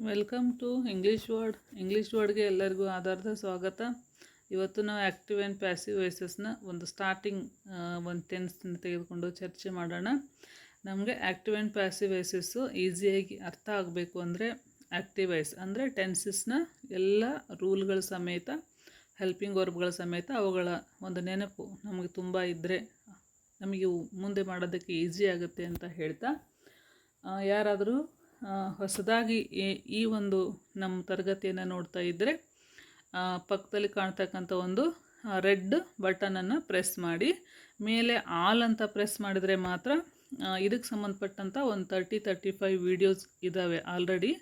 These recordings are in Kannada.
ವೆಲ್ಕಮ್ ಟು ಇಂಗ್ಲೀಷ್ ವರ್ಡ್ಗೆ ಎಲ್ಲರಿಗೂ ಆಧಾರದ ಸ್ವಾಗತ. ಇವತ್ತು ನಾವು ಆ್ಯಕ್ಟಿವ್ ಆ್ಯಂಡ್ ಪ್ಯಾಸಿವ್ ವಾಯ್ಸಸ್ನ ಒಂದು ಸ್ಟಾರ್ಟಿಂಗ್ ಒಂದು ಟೆನ್ಸ್ನ ತೆಗೆದುಕೊಂಡು ಚರ್ಚೆ ಮಾಡೋಣ. ನಮಗೆ ಆ್ಯಕ್ಟಿವ್ ಆ್ಯಂಡ್ ಪ್ಯಾಸಿವ್ ವಾಯ್ಸಸ್ಸು ಈಸಿಯಾಗಿ ಅರ್ಥ ಆಗಬೇಕು ಅಂದರೆ ಆ್ಯಕ್ಟಿವ್ ವಾಯ್ಸ್ ಅಂದರೆ ಟೆನ್ಸಸ್ನ ಎಲ್ಲ ರೂಲ್ಗಳ ಸಮೇತ, ಹೆಲ್ಪಿಂಗ್ ವರ್ಬ್ಗಳ ಸಮೇತ ಅವುಗಳ ಒಂದು ನೆನಪು ನಮಗೆ ತುಂಬ ಇದ್ದರೆ ನಮಗೆ ಮುಂದೆ ಮಾಡೋದಕ್ಕೆ ಈಸಿ ಆಗುತ್ತೆ ಅಂತ ಹೇಳ್ತಾ, ಯಾರಾದರೂ ಹೊಸದಾಗಿ ಈ ಒಂದು ನಮ್ಮ ತರಗತಿಯನ್ನು ನೋಡ್ತಾ ಇದ್ದರೆ ಪಕ್ಕದಲ್ಲಿ ಕಾಣ್ತಕ್ಕಂಥ ಒಂದು ರೆಡ್ ಬಟನನ್ನು ಪ್ರೆಸ್ ಮಾಡಿ ಮೇಲೆ ಆಲ್ ಅಂತ ಪ್ರೆಸ್ ಮಾಡಿದರೆ ಮಾತ್ರ ಇದಕ್ಕೆ ಸಂಬಂಧಪಟ್ಟಂಥ ಒಂದು 30-35 ವೀಡಿಯೋಸ್ ಇದ್ದಾವೆ ಆಲ್ರೆಡಿ.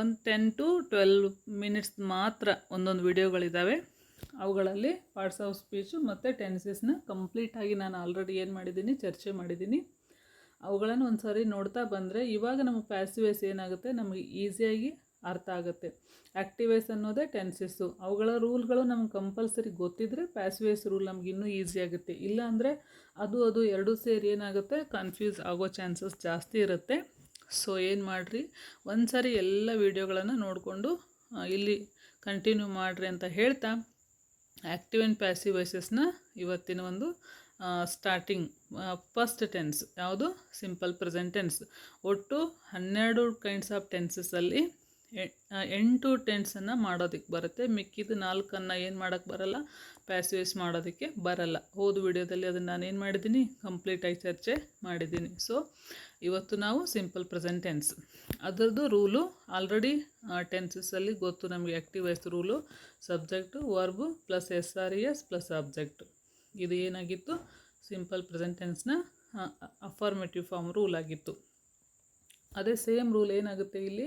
ಒಂದು 10 to 12 ಮಿನಿಟ್ಸ್ ಮಾತ್ರ ಒಂದೊಂದು ವಿಡಿಯೋಗಳಿದ್ದಾವೆ. ಅವುಗಳಲ್ಲಿ ಪಾರ್ಟ್ಸ್ ಆಫ್ ಸ್ಪೀಚು ಮತ್ತು ಟೆನ್ಸಸ್ನ ಕಂಪ್ಲೀಟಾಗಿ ನಾನು ಆಲ್ರೆಡಿ ಏನು ಮಾಡಿದ್ದೀನಿ, ಚರ್ಚೆ ಮಾಡಿದ್ದೀನಿ. ಅವುಗಳನ್ನು ಒಂದು ಸಾರಿ ನೋಡ್ತಾ ಬಂದರೆ ಇವಾಗ ನಮ್ಮ ಪ್ಯಾಸಿವ್ ವಾಯ್ಸ್ ಏನಾಗುತ್ತೆ ನಮಗೆ ಈಸಿಯಾಗಿ ಅರ್ಥ ಆಗುತ್ತೆ. ಆ್ಯಕ್ಟಿವ್ ವಾಯ್ಸ್ ಅನ್ನೋದೇ ಟೆನ್ಸಸ್ಸು, ಅವುಗಳ ರೂಲ್ಗಳು ನಮ್ಗೆ ಕಂಪಲ್ಸರಿ ಗೊತ್ತಿದ್ದರೆ ಪ್ಯಾಸಿವ್ ವಾಯ್ಸ್ ರೂಲ್ ನಮ್ಗೆ ಇನ್ನೂ ಈಸಿ ಆಗುತ್ತೆ. ಇಲ್ಲ ಅಂದರೆ ಅದು ಎರಡೂ ಸೇರಿ ಏನಾಗುತ್ತೆ, ಕನ್ಫ್ಯೂಸ್ ಆಗೋ ಚಾನ್ಸಸ್ ಜಾಸ್ತಿ ಇರುತ್ತೆ. ಸೊ ಏನು ಮಾಡಿರಿ, ಒಂದು ಸಾರಿ ಎಲ್ಲ ವೀಡಿಯೋಗಳನ್ನು ನೋಡಿಕೊಂಡು ಇಲ್ಲಿ ಕಂಟಿನ್ಯೂ ಮಾಡಿರಿ ಅಂತ ಹೇಳ್ತಾ, ಆ್ಯಕ್ಟಿವ್ ಆ್ಯಂಡ್ ಪ್ಯಾಸಿವ್ ವಾಯ್ಸಸ್ನ ಇವತ್ತಿನ ಒಂದು ಸ್ಟಾರ್ಟಿಂಗ್ ಫಸ್ಟ್ ಟೆನ್ಸ್ ಯಾವುದು, ಸಿಂಪಲ್ ಪ್ರೆಸೆಂಟ್ ಟೆನ್ಸ್. ಒಟ್ಟು 12 ಕೈಂಡ್ಸ್ ಆಫ್ ಟೆನ್ಸಸ್ಸಲ್ಲಿ 8 ಟೆನ್ಸನ್ನು ಮಾಡೋದಕ್ಕೆ ಬರುತ್ತೆ. ಮಿಕ್ಕಿದ 4 ಏನು ಮಾಡೋಕ್ಕೆ ಬರಲ್ಲ, ಪ್ಯಾಸಿವ್ ವಾಯ್ಸ್ ಮಾಡೋದಕ್ಕೆ ಬರಲ್ಲ. ಹೋದ ವಿಡಿಯೋದಲ್ಲಿ ಅದನ್ನು ನಾನು ಏನು ಮಾಡಿದ್ದೀನಿ, ಕಂಪ್ಲೀಟಾಗಿ ಚರ್ಚೆ ಮಾಡಿದ್ದೀನಿ. ಸೊ ಇವತ್ತು ನಾವು ಸಿಂಪಲ್ ಪ್ರೆಸೆಂಟ್ ಟೆನ್ಸ್ ಅದರದ್ದು ರೂಲು ಆಲ್ರೆಡಿ ಟೆನ್ಸಸ್ಸಲ್ಲಿ ಗೊತ್ತು ನಮಗೆ. Active voice rule subject verb plus SRES plus object. ಇದು ಏನಾಗಿತ್ತು, ಸಿಂಪಲ್ ಪ್ರೆಸೆಂಟ್ ಟೆನ್ಸ್ನ ಅಫರ್ಮೇಟಿವ್ ಫಾರ್ಮ್ ರೂಲ್ ಆಗಿತ್ತು. ಅದೇ ಸೇಮ್ ರೂಲ್ ಏನಾಗುತ್ತೆ ಇಲ್ಲಿ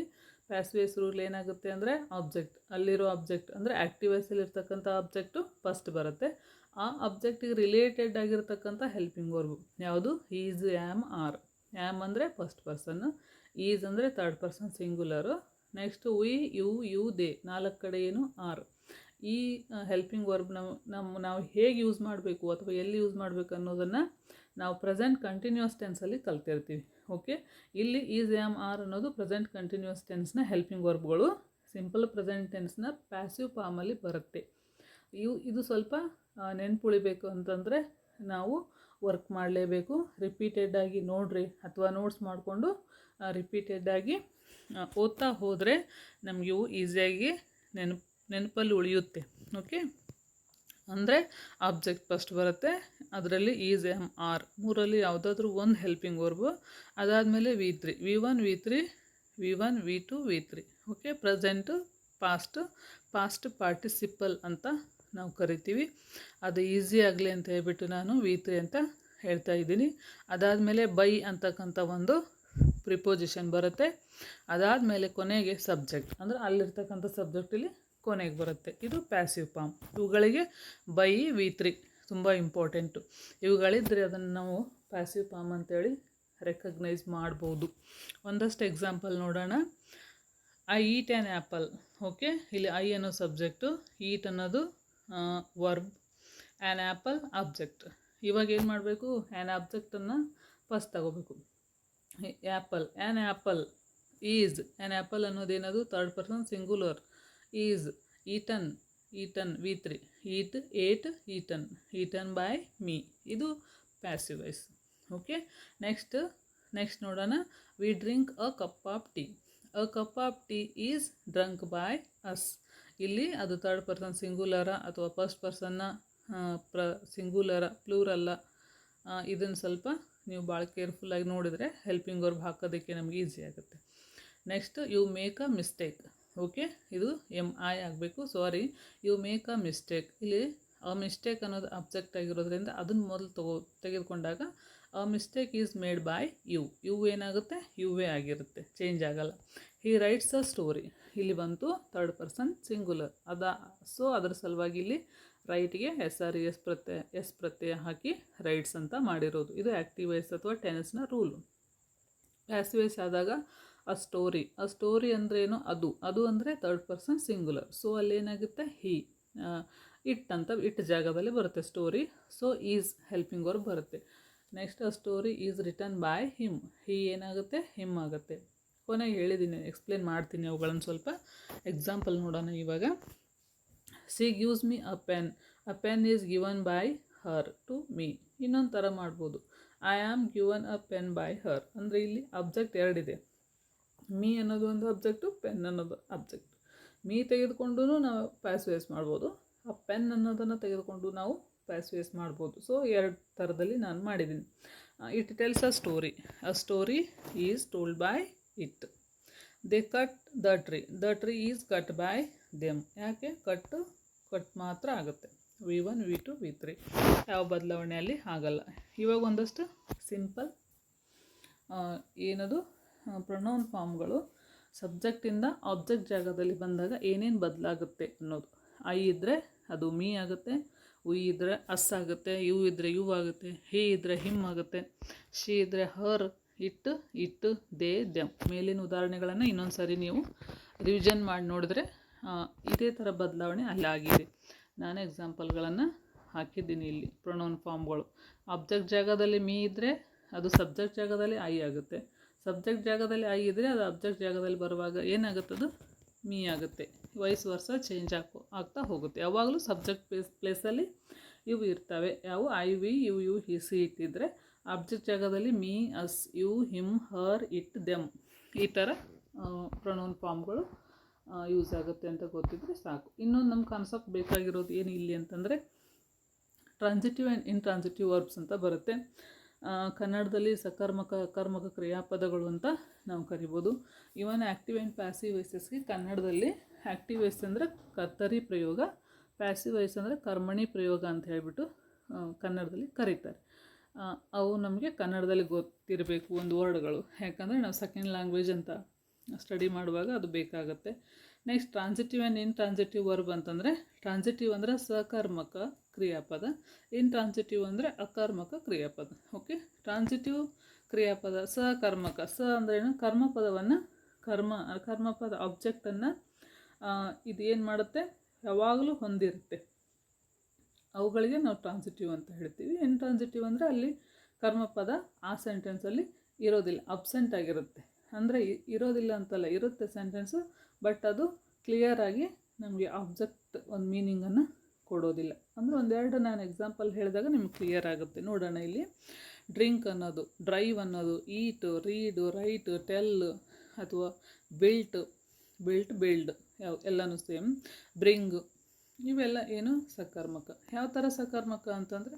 ಪ್ಯಾಸಿವ್ ವಾಯ್ಸ್ ರೂಲ್ ಏನಾಗುತ್ತೆ ಅಂದರೆ ಆಬ್ಜೆಕ್ಟ್, ಅಲ್ಲಿರೋ ಆಬ್ಜೆಕ್ಟ್ ಅಂದರೆ ಆ್ಯಕ್ಟಿವ್ ವಾಯ್ಸಲ್ಲಿ ಇರ್ತಕ್ಕಂಥ ಆಬ್ಜೆಕ್ಟು ಫಸ್ಟ್ ಬರುತ್ತೆ. ಆ ಆಬ್ಜೆಕ್ಟಿಗೆ ರಿಲೇಟೆಡ್ ಆಗಿರ್ತಕ್ಕಂಥ ಹೆಲ್ಪಿಂಗ್ ವರ್ಬು ಯಾವುದು, ಈಸ್, ಆ್ಯಮ್, ಆರ್. ಆ್ಯಮ್ ಅಂದರೆ ಫಸ್ಟ್ ಪರ್ಸನ್ನು, ಈಸ್ ಅಂದರೆ third person singular, next we, you, they 4 ಕಡೆ ಏನು ಆರ್. ಈ ಹೆಲ್ಪಿಂಗ್ ವರ್ಬ್ ನಾವು ಹೇಗೆ ಯೂಸ್ ಮಾಡಬೇಕು ಅಥವಾ ಎಲ್ಲಿ ಯೂಸ್ ಮಾಡಬೇಕು ಅನ್ನೋದನ್ನು ನಾವು ಪ್ರೆಸೆಂಟ್ ಕಂಟಿನ್ಯೂಸ್ ಟೆನ್ಸಲ್ಲಿ ಕಲ್ತಿರ್ತೀವಿ. ಓಕೆ, ಇಲ್ಲಿ ಈಸ್, ಆ್ಯಮ್, ಆರ್ ಅನ್ನೋದು ಪ್ರೆಸೆಂಟ್ ಕಂಟಿನ್ಯೂಸ್ ಟೆನ್ಸ್ನ ಹೆಲ್ಪಿಂಗ್ ವರ್ಬ್ಗಳು. ಸಿಂಪಲ್ ಪ್ರೆಸೆಂಟ್ ಟೆನ್ಸ್ನ ಪ್ಯಾಸಿವ್ ಫಾರ್ಮಲ್ಲಿ ಬರುತ್ತೆ. ಇದು ಸ್ವಲ್ಪ ನೆನ್ಪುಳಿಬೇಕು ಅಂತಂದರೆ ನಾವು ವರ್ಕ್ ಮಾಡಲೇಬೇಕು. ರಿಪೀಟೆಡಾಗಿ ನೋಡಿರಿ ಅಥವಾ ನೋಟ್ಸ್ ಮಾಡಿಕೊಂಡು ರಿಪೀಟೆಡಾಗಿ ಓದ್ತಾ ಹೋದರೆ ನಮಗೆ ಇವು ಈಸಿಯಾಗಿ ನೆನಪಲ್ಲಿ ಉಳಿಯುತ್ತೆ. ಓಕೆ, ಅಂದರೆ ಆಬ್ಜೆಕ್ಟ್ ಫಸ್ಟ್ ಬರುತ್ತೆ, ಅದರಲ್ಲಿ ಈಸ್, ಆ್ಯಮ್, ಆರ್ ಮೂರಲ್ಲಿ ಯಾವುದಾದ್ರೂ ಒಂದು ಹೆಲ್ಪಿಂಗ್ ವರ್ಬು. ಅದಾದಮೇಲೆ V3, V1, V3, V1, V2, V3. Okay, present, past participle ಅಂತ ನಾವು ಕರಿತೀವಿ. ಅದು ಈಸಿ ಆಗಲಿ ಅಂತ ಹೇಳ್ಬಿಟ್ಟು ನಾನು V3 ಅಂತ ಹೇಳ್ತಾ ಇದ್ದೀನಿ. ಅದಾದಮೇಲೆ ಬೈ ಅಂತಕ್ಕಂಥ ಒಂದು ಪ್ರಿಪೋಸಿಷನ್ ಬರುತ್ತೆ. ಅದಾದಮೇಲೆ ಕೊನೆಗೆ ಸಬ್ಜೆಕ್ಟ್ ಅಂದರೆ ಅಲ್ಲಿರ್ತಕ್ಕಂಥ ಸಬ್ಜೆಕ್ಟಲ್ಲಿ ಕೊನೆಗೆ ಬರುತ್ತೆ. ಇದು ಪ್ಯಾಸಿವ್ ಫಾರ್ಮ್. ಇವುಗಳಿಗೆ ಬೈ, V3 ತುಂಬ ಇಂಪಾರ್ಟೆಂಟು. ಇವುಗಳಿದ್ದರೆ ಅದನ್ನು ನಾವು ಪ್ಯಾಸಿವ್ ಫಾರ್ಮ್ ಅಂತೇಳಿ ರೆಕಗ್ನೈಸ್ ಮಾಡ್ಬೋದು. ಒಂದಷ್ಟು ಎಕ್ಸಾಂಪಲ್ ನೋಡೋಣ. I eat an apple. Okay, ಇಲ್ಲಿ ಐ ಅನ್ನೋ ಸಬ್ಜೆಕ್ಟು, ಈಟ್ ಅನ್ನೋದು ವರ್ಬ್, ಆ್ಯನ್ ಆ್ಯಪಲ್ ಆಬ್ಜೆಕ್ಟ್. ಇವಾಗ ಏನು ಮಾಡಬೇಕು, ಆ್ಯನ್ ಆಬ್ಜೆಕ್ಟನ್ನು ಫಸ್ಟ್ ತಗೋಬೇಕು. An apple is, an apple ಅನ್ನೋದೇನದು third person singular. Is, eaten V3, ate eaten by me. ಇದು ಪ್ಯಾಸಿವ್ ವಾಯ್ಸ್. ಓಕೆ, ನೆಕ್ಸ್ಟ್ ನೋಡೋಣ. We drink a cup of tea. A cup of tea is drunk by us. ಇಲ್ಲಿ ಅದು ಥರ್ಡ್ ಪರ್ಸನ್ ಸಿಂಗುಲರ ಅಥವಾ ಫಸ್ಟ್ ಪರ್ಸನ್ನ ಸಿಂಗುಲರ, ಪ್ಲೂರಲ್ಲ. ಇದನ್ನು ಸ್ವಲ್ಪ ನೀವು ಭಾಳ ಕೇರ್ಫುಲ್ಲಾಗಿ ನೋಡಿದರೆ ಹೆಲ್ಪಿಂಗ್ ವರ್ಬ್ ಹಾಕೋದಕ್ಕೆ ನಮಗೆ ಈಸಿ ಆಗುತ್ತೆ. Next, you make a mistake. Okay, ಇದು MI ಆಗಬೇಕು, sorry, you make a mistake. ಇಲ್ಲಿ ಅ ಮಿಸ್ಟೇಕ್ ಅನ್ನೋದು ಅಬ್ಜೆಕ್ಟ್ ಆಗಿರೋದ್ರಿಂದ ಅದನ್ನು ಮೊದಲು ತೆಗೆದುಕೊಂಡಾಗ a mistake is made by you ಏನಾಗುತ್ತೆ, ಯುವೇ ಆಗಿರುತ್ತೆ, ಚೇಂಜ್ ಆಗಲ್ಲ. He writes a story. ಇಲ್ಲಿ ಬಂತು ಥರ್ಡ್ ಪರ್ಸನ್ ಸಿಂಗುಲರ್. ಸೊ ಅದರ ಸಲುವಾಗಿ ಇಲ್ಲಿ ರೈಟ್ಗೆ SRES ಪ್ರತ್ಯಯ ಹಾಕಿ ರೈಟ್ಸ್ ಅಂತ ಮಾಡಿರೋದು. ಇದು ಆ್ಯಕ್ಟಿವ್ ವಾಯ್ಸ್ ಅಥವಾ ಟೆನ್ಸ್ನ ರೂಲು. ಪ್ಯಾಸಿವ್ ವಾಯ್ಸ್ ಆದಾಗ ಅ ಸ್ಟೋರಿ ಅಂದ್ರೇನು, ಅದು ಅಂದರೆ ಥರ್ಡ್ ಪರ್ಸನ್ ಸಿಂಗುಲರ್. ಸೊ ಅಲ್ಲೇನಾಗುತ್ತೆ, ಇಟ್ ಜಾಗದಲ್ಲಿ ಬರುತ್ತೆ story. So is helping verb ಬರುತ್ತೆ. Next, a story is written by him. ಏನಾಗುತ್ತೆ, ಹಿಮ್ ಆಗುತ್ತೆ. ಕೊನೆಗೆ ಹೇಳಿದ್ದೀನಿ, ಎಕ್ಸ್ಪ್ಲೇನ್ ಮಾಡ್ತೀನಿ ಅವುಗಳನ್ನು ಸ್ವಲ್ಪ. ಎಕ್ಸಾಂಪಲ್ ನೋಡೋಣ ಇವಾಗ. She gives me a pen is given by her to me. ಇನ್ನೊಂದು ಥರ ಮಾಡ್ಬೋದು, I am given a pen by her. ಅಂದರೆ ಇಲ್ಲಿ ಅಬ್ಜೆಕ್ಟ್ ಎರಡಿದೆ, ಮೀ ಅನ್ನೋದು ಒಂದು ಅಬ್ಜೆಕ್ಟು, ಪೆನ್ ಅನ್ನೋದು ಅಬ್ಜೆಕ್ಟ್. ಮೀ ತೆಗೆದುಕೊಂಡು ನಾವು ಪ್ಯಾಸಿವ್ ವಾಯ್ಸ್ ಮಾಡ್ಬೋದು, ಆ ಪೆನ್ ಅನ್ನೋದನ್ನು ತೆಗೆದುಕೊಂಡು ನಾವು ಪ್ಯಾಸಿವ್ ವಾಯ್ಸ್ ಮಾಡ್ಬೋದು. ಸೊ ಎರಡು ಥರದಲ್ಲಿ ನಾನು ಮಾಡಿದ್ದೀನಿ. It tells a story is told by it. They cut the tree is cut by them. ಯಾಕೆ ಕಟ್ ಮಾತ್ರ ಆಗುತ್ತೆ, V1 V2 V3, ಯಾವ ಬದಲಾವಣೆಯಲ್ಲಿ ಆಗಲ್ಲ. ಇವಾಗ ಒಂದಷ್ಟು ಸಿಂಪಲ್ ಏನದು ಪ್ರೊನೌನ್ ಫಾರ್ಮ್ಗಳು ಸಬ್ಜೆಕ್ಟಿಂದ ಆಬ್ಜೆಕ್ಟ್ ಜಾಗದಲ್ಲಿ ಬಂದಾಗ ಏನೇನು ಬದಲಾಗುತ್ತೆ ಅನ್ನೋದು. ಐ ಇದ್ದರೆ ಅದು ಮೀ ಆಗುತ್ತೆ, ಉಯ್ ಇದ್ದರೆ ಅಸ್ ಆಗುತ್ತೆ, ಯು ಇದ್ದರೆ ಯು ಆಗುತ್ತೆ, ಹಿ ಇದ್ದರೆ ಹಿಮ್ ಆಗುತ್ತೆ, ಶಿ ಇದ್ದರೆ ಹರ್, ಇಟ್ಟು ದೇ ದೆಮ್. ಮೇಲಿನ ಉದಾಹರಣೆಗಳನ್ನು ಇನ್ನೊಂದು ಸಾರಿ ನೀವು ರಿವಿಷನ್ ಮಾಡಿ ನೋಡಿದ್ರೆ ಇದೇ ಥರ ಬದಲಾವಣೆ ಅಲ್ಲಿ ಆಗಿದೆ. ನಾನು ಎಕ್ಸಾಂಪಲ್ಗಳನ್ನು ಹಾಕಿದ್ದೀನಿ ಇಲ್ಲಿ. ಪ್ರೊನೌನ್ ಫಾರ್ಮ್ಗಳು ಆಬ್ಜೆಕ್ಟ್ ಜಾಗದಲ್ಲಿ ಮೀ ಇದ್ದರೆ ಅದು ಸಬ್ಜೆಕ್ಟ್ ಜಾಗದಲ್ಲಿ ಐ ಆಗುತ್ತೆ, ಸಬ್ಜೆಕ್ಟ್ ಜಾಗದಲ್ಲಿ ಐ ಇದ್ದರೆ ಅದು ಅಬ್ಜೆಕ್ಟ್ ಜಾಗದಲ್ಲಿ ಬರುವಾಗ ಏನಾಗುತ್ತದು ಮೀ ಆಗುತ್ತೆ. ವೈಸ್ ವರ್ಸ ಚೇಂಜ್ ಆಗ್ತಾ ಹೋಗುತ್ತೆ. ಯಾವಾಗಲೂ ಸಬ್ಜೆಕ್ಟ್ ಪ್ಲೇಸಲ್ಲಿ ಇವು ಇರ್ತವೆ. ಯಾವ I we you he she ಇಟ್ಟಿದ್ರೆ ಆಬ್ಜೆಕ್ಟ್ ಜಾಗದಲ್ಲಿ me us you him her it them ಈ ಥರ ಪ್ರೊನೌನ್ ಫಾರ್ಮ್ಗಳು ಯೂಸ್ ಆಗುತ್ತೆ ಅಂತ ಗೊತ್ತಿದ್ರೆ ಸಾಕು. ಇನ್ನೊಂದು ನಮ್ಮ ಕಾನ್ಸೆಪ್ಟ್ ಬೇಕಾಗಿರೋದು ಏನು ಇಲ್ಲಿ ಅಂತಂದರೆ ಟ್ರಾನ್ಸಿಟಿವ್ ಆ್ಯಂಡ್ ಇಂಟ್ರಾನ್ಸಿಟಿವ್ ವರ್ಬ್ಸ್ ಅಂತ ಬರುತ್ತೆ. ಕನ್ನಡದಲ್ಲಿ ಸಕರ್ಮಕ ಅಕರ್ಮಕ ಕ್ರಿಯಾಪದಗಳು ಅಂತ ನಾವು ಕರಿಬೋದು. ಇವನ್ ಆ್ಯಕ್ಟಿವ್ ಆ್ಯಂಡ್ ಪ್ಯಾಸಿವ್ ವಾಯ್ಸಸ್ಗೆ ಕನ್ನಡದಲ್ಲಿ ಆ್ಯಕ್ಟಿವ್ ವಾಯ್ಸ್ ಅಂದರೆ ಕರ್ತರಿ ಪ್ರಯೋಗ, ಪ್ಯಾಸಿವ್ ವಾಯ್ಸ್ ಅಂದರೆ ಕರ್ಮಣಿ ಪ್ರಯೋಗ ಅಂತ ಹೇಳಿಬಿಟ್ಟು ಕನ್ನಡದಲ್ಲಿ ಕರೀತಾರೆ. ಅವು ನಮಗೆ ಕನ್ನಡದಲ್ಲಿ ಗೊತ್ತಿರಬೇಕು ಒಂದು ವರ್ಡ್ಗಳು, ಯಾಕಂದರೆ ನಾವು ಸೆಕೆಂಡ್ ಲ್ಯಾಂಗ್ವೇಜ್ ಅಂತ ಸ್ಟಡಿ ಮಾಡುವಾಗ ಅದು ಬೇಕಾಗುತ್ತೆ. Next transitive and intransitive verb ಅಂತಂದರೆ ಟ್ರಾನ್ಸಿಟಿವ್ ಅಂದರೆ ಸಕರ್ಮಕ ಕ್ರಿಯಾಪದ, ಇಂಟ್ರಾನ್ಸಿಟಿವ್ ಅಂದರೆ ಅಕರ್ಮಕ ಕ್ರಿಯಾಪದ. ಓಕೆ, ಟ್ರಾನ್ಸಿಟಿವ್ ಕ್ರಿಯಾಪದ ಸಕರ್ಮಕ. ಅಂದ್ರೇನು? ಕರ್ಮಪದವನ್ನು ಕರ್ಮಪದ ಆಬ್ಜೆಕ್ಟನ್ನು ಇದು ಏನು ಮಾಡುತ್ತೆ, ಯಾವಾಗಲೂ ಹೊಂದಿರುತ್ತೆ. ಅವುಗಳಿಗೆ ನಾವು ಟ್ರಾನ್ಸಿಟಿವ್ ಅಂತ ಹೇಳ್ತೀವಿ. ಇಂಟ್ರಾನ್ಸಿಟಿವ್ ಅಂದರೆ ಅಲ್ಲಿ ಕರ್ಮಪದ ಆ ಸೆಂಟೆನ್ಸಲ್ಲಿ ಇರೋದಿಲ್ಲ, ಅಬ್ಸೆಂಟ್ ಆಗಿರುತ್ತೆ. ಅಂದರೆ ಇರೋದಿಲ್ಲ ಅಂತಲ್ಲ, ಇರುತ್ತೆ ಸೆಂಟೆನ್ಸು, ಬಟ್ ಅದು ಕ್ಲಿಯರಾಗಿ ನಮಗೆ ಆಬ್ಜೆಕ್ಟ್ ಒಂದು ಮೀನಿಂಗನ್ನು ಕೊಡೋದಿಲ್ಲ. ಅಂದರೆ ಒಂದೆರಡು ನಾನು ಎಕ್ಸಾಂಪಲ್ ಹೇಳಿದಾಗ ನಿಮ್ಗೆ ಕ್ಲಿಯರ್ ಆಗುತ್ತೆ. ನೋಡೋಣ ಇಲ್ಲಿ. ಡ್ರಿಂಕ್ ಅನ್ನೋದು, ಡ್ರೈವ್ ಅನ್ನೋದು, ಈಟ್, ರೀಡ್, ರೈಟ್, ಟೆಲ್ ಅಥವಾ ಬಿಲ್ಡ್ ಎಲ್ಲನೂ ಸೇಮ್. ಬ್ರಿಂಗ್ ಇವೆಲ್ಲ ಏನು ಸಕರ್ಮಕ. ಯಾವ ಥರ ಸಕರ್ಮಕ ಅಂತಂದರೆ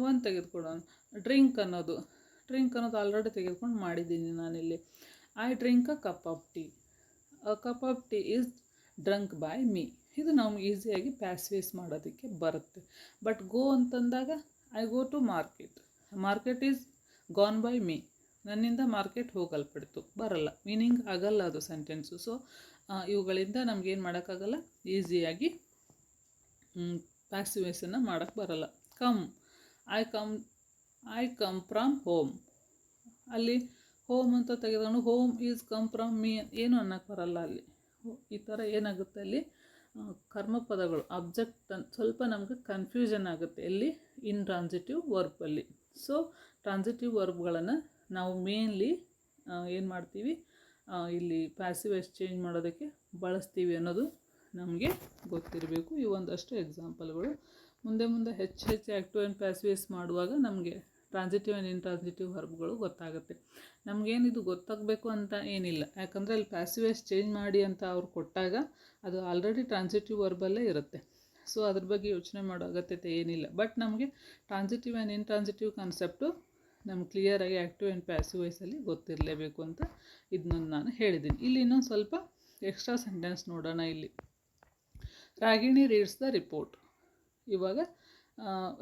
ಒಂದು ತೆಗೆದುಕೊಡೋಣ. ಡ್ರಿಂಕ್ ಅನ್ನೋದು ಆಲ್ರೆಡಿ ತೆಗೆದುಕೊಂಡು ಮಾಡಿದ್ದೀನಿ ನಾನಿಲ್ಲಿ. I drink a cup of tea. A cup of tea is drunk by me. ಇದು ನಮ್ಗೆ ಈಸಿಯಾಗಿ ಪ್ಯಾಸಿವೇಸ್ ಮಾಡೋದಕ್ಕೆ ಬರುತ್ತೆ. ಬಟ್ ಗೋ ಅಂತಂದಾಗ I go to market is gone by me. ನನ್ನಿಂದ ಮಾರ್ಕೆಟ್ ಹೋಗಲ್ಪಡ್ತು, ಬರಲ್ಲ, ಮೀನಿಂಗ್ ಆಗಲ್ಲ ಅದು ಸೆಂಟೆನ್ಸು. ಸೊ ಇವುಗಳಿಂದ ನಮಗೇನು ಮಾಡೋಕ್ಕಾಗಲ್ಲ, ಈಸಿಯಾಗಿ ಪ್ಯಾಸಿವೇಸನ್ನು ಮಾಡೋಕ್ಕೆ ಬರಲ್ಲ. I come from home. ಅಲ್ಲಿ ಹೋಮ್ ಅಂತ ತೆಗೆದುಕೊಂಡು home is come from me ಏನು ಅನ್ನೋಕ್ಕೆ ಬರಲ್ಲ ಅಲ್ಲಿ. ಈ ಥರ ಏನಾಗುತ್ತೆ ಅಲ್ಲಿ ಕರ್ಮಪದಗಳು ಆಬ್ಜೆಕ್ಟ್ ಸ್ವಲ್ಪ ನಮಗೆ ಕನ್ಫ್ಯೂಷನ್ ಆಗುತ್ತೆ ಎಲ್ಲಿ, ಇಂಟ್ರಾನ್ಸಿಟಿವ್ ವರ್ಬಲ್ಲಿ. ಸೊ ಟ್ರಾನ್ಸಿಟಿವ್ ವರ್ಬ್ಗಳನ್ನು ನಾವು ಮೇನ್ಲಿ ಏನು ಮಾಡ್ತೀವಿ, ಇಲ್ಲಿ ಪ್ಯಾಸಿವ್ ವಾಯ್ಸ್ ಚೇಂಜ್ ಮಾಡೋದಕ್ಕೆ ಬಳಸ್ತೀವಿ ಅನ್ನೋದು ನಮಗೆ ಗೊತ್ತಿರಬೇಕು. ಈ ಒಂದಷ್ಟು ಎಕ್ಸಾಂಪಲ್ಗಳು. ಮುಂದೆ ಹೆಚ್ಚು ಆ್ಯಕ್ಟಿವ್ ಆ್ಯಂಡ್ ಪ್ಯಾಸಿವ್ ವಾಯ್ಸ್ ಮಾಡುವಾಗ ನಮಗೆ ಟ್ರಾನ್ಸಿಟಿವ್ ಆ್ಯಂಡ್ ಇಂಟ್ರಾನ್ಸಿಟಿವ್ ವರ್ಬ್ಗಳು ಗೊತ್ತಾಗುತ್ತೆ. ನಮಗೇನಿದು ಗೊತ್ತಾಗಬೇಕು ಅಂತ ಏನಿಲ್ಲ, ಯಾಕಂದರೆ ಅಲ್ಲಿ ಪ್ಯಾಸಿವ್ ವಾಯ್ಸ್ ಚೇಂಜ್ ಮಾಡಿ ಅಂತ ಅವ್ರು ಕೊಟ್ಟಾಗ ಅದು ಆಲ್ರೆಡಿ ಟ್ರಾನ್ಸಿಟಿವ್ ವರ್ಬಲ್ಲೇ ಇರುತ್ತೆ. ಸೊ ಅದ್ರ ಬಗ್ಗೆ ಯೋಚನೆ ಮಾಡೋ ಅಗತ್ಯತೆ ಏನಿಲ್ಲ. ಬಟ್ ನಮಗೆ ಟ್ರಾನ್ಸಿಟಿವ್ ಆ್ಯಂಡ್ ಇಂಟ್ರಾನ್ಸಿಟಿವ್ ಕಾನ್ಸೆಪ್ಟು ನಮ್ಗೆ ಕ್ಲಿಯರಾಗಿ ಆ್ಯಕ್ಟಿವ್ ಆ್ಯಂಡ್ ಪ್ಯಾಸಿವ್ ವಾಯ್ಸಲ್ಲಿ ಗೊತ್ತಿರಲೇಬೇಕು ಅಂತ ಇದನ್ನೊಂದು ನಾನು ಹೇಳಿದ್ದೀನಿ. ಇಲ್ಲಿ ಇನ್ನೊಂದು ಸ್ವಲ್ಪ ಎಕ್ಸ್ಟ್ರಾ ಸೆಂಟೆನ್ಸ್ ನೋಡೋಣ. ಇಲ್ಲಿ ರಾಗಿಣಿ ರೀಡ್ಸ್ ದ ರಿಪೋರ್ಟ್. ಇವಾಗ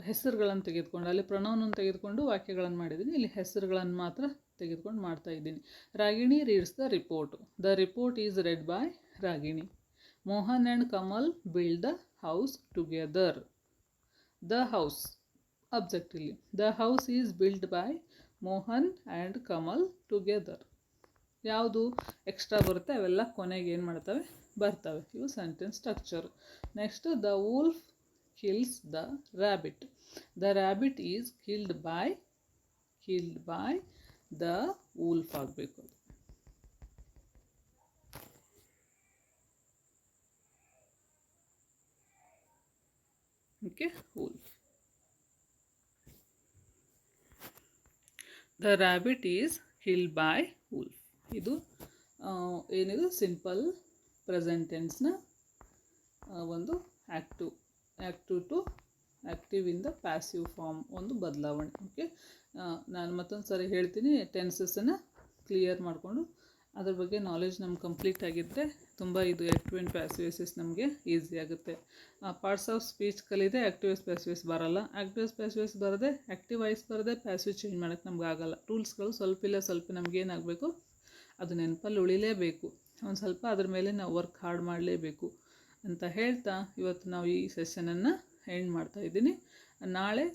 ಹೆಸರುಗಳನ್ನು ತೆಗೆದುಕೊಂಡು ಅಲ್ಲಿ ಪ್ರೊನೌನನ್ನು ತೆಗೆದುಕೊಂಡು ವಾಕ್ಯಗಳನ್ನು ಮಾಡಿದ್ದೀನಿ. ಇಲ್ಲಿ ಹೆಸರುಗಳನ್ನು ಮಾತ್ರ ತೆಗೆದುಕೊಂಡು ಮಾಡ್ತಾ ಇದ್ದೀನಿ. Ragini reads the report is read by Ragini. Mohan and Kamal build the house together. The house object ಇಲ್ಲಿ. The house is build by Mohan and Kamal together. ಯಾವುದು ಎಕ್ಸ್ಟ್ರಾ ಬರುತ್ತೆ ಅವೆಲ್ಲ ಕೊನೆಗೆ ಏನು ಮಾಡ್ತವೆ, ಬರ್ತವೆ. ಇವು sentence structure. Next the wolf kills the rabbit. The rabbit is killed by the wolf ಆಗಬೇಕು. Okay, wolf. The rabbit is killed by wolf. ಇದು ಏನಿದು ಸಿಂಪಲ್ ಪ್ರೆಸೆಂಟ್ ಟೆನ್ಸ್ನ ಒಂದು active to active in the passive form ಒಂದು ಬದಲಾವಣೆ. ಓಕೆ, ನಾನು ಮತ್ತೊಂದು ಸಾರಿ ಹೇಳ್ತೀನಿ, ಟೆನ್ಸಸ್ಸನ್ನು ಕ್ಲಿಯರ್ ಮಾಡಿಕೊಂಡು ಅದ್ರ ಬಗ್ಗೆ ನಾಲೆಜ್ ನಮ್ಗೆ ಕಂಪ್ಲೀಟ್ ಆಗಿದ್ದರೆ ತುಂಬ ಇದು ಆ್ಯಕ್ಟಿವ್ ಆ್ಯಂಡ್ ಪ್ಯಾಸಿವ್ ವಾಯ್ಸಸ್ ನಮಗೆ ಈಸಿ ಆಗುತ್ತೆ. ಪಾರ್ಟ್ಸ್ ಆಫ್ ಸ್ಪೀಚ್ ಕಲಿದೆ, ಆ್ಯಕ್ಟಿವ್ ವಾಯ್ಸ್ ಪ್ಯಾಸಿವ್ ವಾಯ್ಸ್ ಬರೋಲ್ಲ. ಆ್ಯಕ್ಟಿವ್ ವಾಯ್ಸ್ ಪ್ಯಾಸಿವ್ ವಾಯ್ಸ್ ಬರದೆ ಆ್ಯಕ್ಟಿವ್ ವಾಯ್ಸ್ ಬರದೆ ಪ್ಯಾಸಿವ್ ಚೇಂಜ್ ಮಾಡೋಕ್ಕೆ ನಮ್ಗೆ ಆಗೋಲ್ಲ. ರೂಲ್ಸ್ಗಳು ಸ್ವಲ್ಪ ನಮಗೇನಾಗಬೇಕು, ಅದು ನೆನಪಲ್ಲಿ ಉಳಿಲೇಬೇಕು. ಒಂದು ಸ್ವಲ್ಪ ಅದ್ರ ಮೇಲೆ ನಾವು ವರ್ಕ್ ಹಾರ್ಡ್ ಮಾಡಲೇಬೇಕು ಅಂತ ಹೇಳ್ತಾ ಇವತ್ತು ನಾವು ಈ ಸೆಷನನ್ನು ಎಂಡ್ ಮಾಡ್ತಾಯಿದ್ದೀನಿ. ನಾಳೆ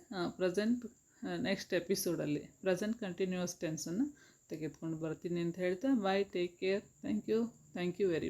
ನೆಕ್ಸ್ಟ್ ಎಪಿಸೋಡಲ್ಲಿ ಪ್ರೆಸೆಂಟ್ ಕಂಟಿನ್ಯೂಯಸ್ ಟೆನ್ಸನ್ನು ತೆಗೆದುಕೊಂಡು ಬರ್ತೀನಿ ಅಂತ ಹೇಳ್ತಾ, bye, take care, thank you very much.